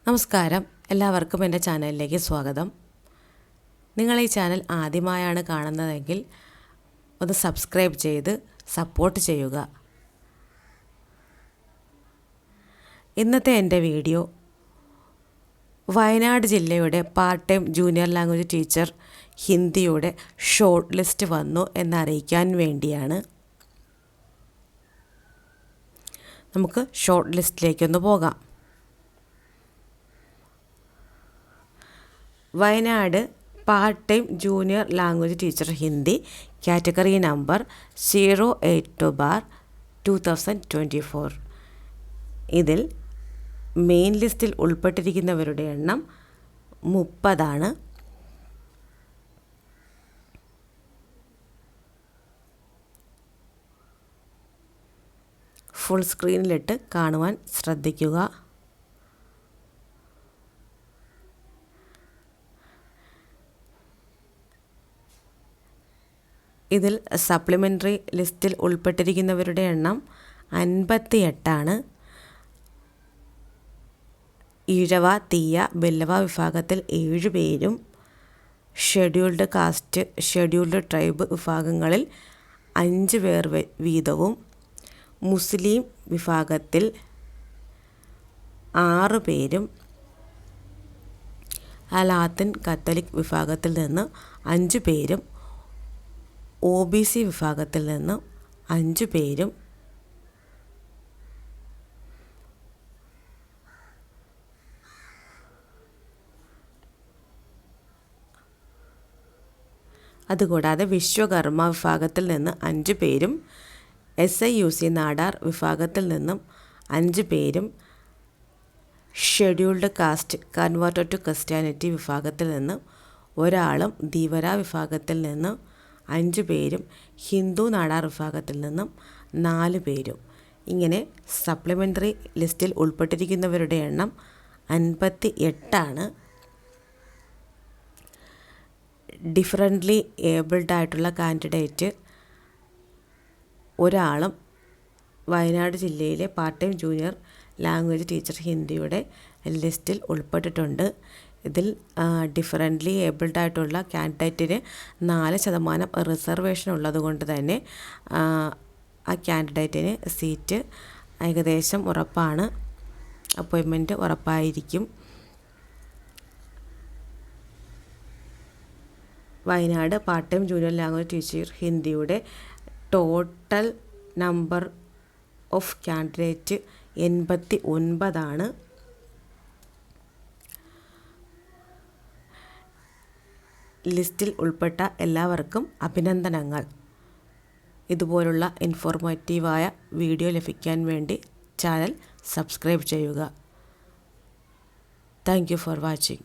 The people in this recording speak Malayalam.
നമസ്കാരം, എല്ലാവർക്കും എൻ്റെ ചാനലിലേക്ക് സ്വാഗതം. നിങ്ങൾ ഈ ചാനൽ ആദ്യമായാണ് കാണുന്നതെങ്കിൽ ഒന്ന് സബ്സ്ക്രൈബ് ചെയ്ത് സപ്പോർട്ട് ചെയ്യുക. ഇന്നത്തെ എൻ്റെ വീഡിയോ വയനാട് ജില്ലയുടെ part time junior language teacher ഹിന്ദിയുടെ ഷോർട്ട് ലിസ്റ്റ് വന്നു എന്നറിയിക്കാൻ വേണ്ടിയാണ്. നമുക്ക് ഷോർട്ട് ലിസ്റ്റിലേക്കൊന്ന് പോകാം. Wayanad part time junior language teacher Hindi category number 082/2024. ഇതിൽ മെയിൻ ലിസ്റ്റിൽ ഉൾപ്പെട്ടിരിക്കുന്നവരുടെ എണ്ണം 30. ഫുൾ സ്ക്രീനിലിട്ട് കാണുവാൻ ശ്രദ്ധിക്കുക. ഇതിൽ സപ്ലിമെൻ്ററി ലിസ്റ്റിൽ ഉൾപ്പെട്ടിരിക്കുന്നവരുടെ എണ്ണം 58. ഈഴവ, തീയ, ബെല്ലവ വിഭാഗത്തിൽ 7 പേരും, ഷെഡ്യൂൾഡ് കാസ്റ്റ്, ഷെഡ്യൂൾഡ് ട്രൈബ് വിഭാഗങ്ങളിൽ 5 പേർ വീതവും, മുസ്ലിം വിഭാഗത്തിൽ 6 പേരും, ലാത്തിൻ കത്തോലിക് വിഭാഗത്തിൽ നിന്ന് 5 പേരും, OBC വിഭാഗത്തിൽ നിന്ന് 5 പേരും, അതുകൂടാതെ വിശ്വകർമ്മ വിഭാഗത്തിൽ നിന്ന് 5 പേരും, SIUC നാടാർ വിഭാഗത്തിൽ നിന്നും 5 പേരും, scheduled caste converted to Christianity വിഭാഗത്തിൽ നിന്ന് ഒരാളും, ധീവര വിഭാഗത്തിൽ നിന്ന് 5 പേരും, ഹിന്ദു നാടാർ വിഭാഗത്തിൽ നിന്നും 4 പേരും. ഇങ്ങനെ സപ്ലിമെൻ്ററി ലിസ്റ്റിൽ ഉൾപ്പെട്ടിരിക്കുന്നവരുടെ എണ്ണം 58. ഡിഫറൻ്റ്ലി ഏബിൾഡ് ആയിട്ടുള്ള കാൻഡിഡേറ്റ് ഒരാളും വയനാട് ജില്ലയിലെ part time junior language teacher ഹിന്ദിയുടെ ലിസ്റ്റിൽ ഉൾപ്പെട്ടിട്ടുണ്ട്. ഇതിൽ ഡിഫറൻ്റ്ലി ഏബിൾഡ് ആയിട്ടുള്ള കാൻഡിഡേറ്റിന് 4% റിസർവേഷൻ ഉള്ളത് കൊണ്ട് തന്നെ ആ കാൻഡിഡേറ്റിന് സീറ്റ് ഏകദേശം ഉറപ്പാണ്, അപ്പോയിൻമെൻറ്റ് ഉറപ്പായിരിക്കും. Wayanad part time junior language teacher ഹിന്ദിയുടെ ടോട്ടൽ നമ്പർ ഓഫ് കാൻഡിഡേറ്റ് 89. ലിസ്റ്റിൽ ഉൾപ്പെട്ട എല്ലാവർക്കും അഭിനന്ദനങ്ങൾ. ഇതുപോലുള്ള ഇൻഫോർമേറ്റീവായ വീഡിയോ ലഭിക്കാൻ വേണ്ടി ചാനൽ സബ്സ്ക്രൈബ് ചെയ്യുക. Thank you for watching.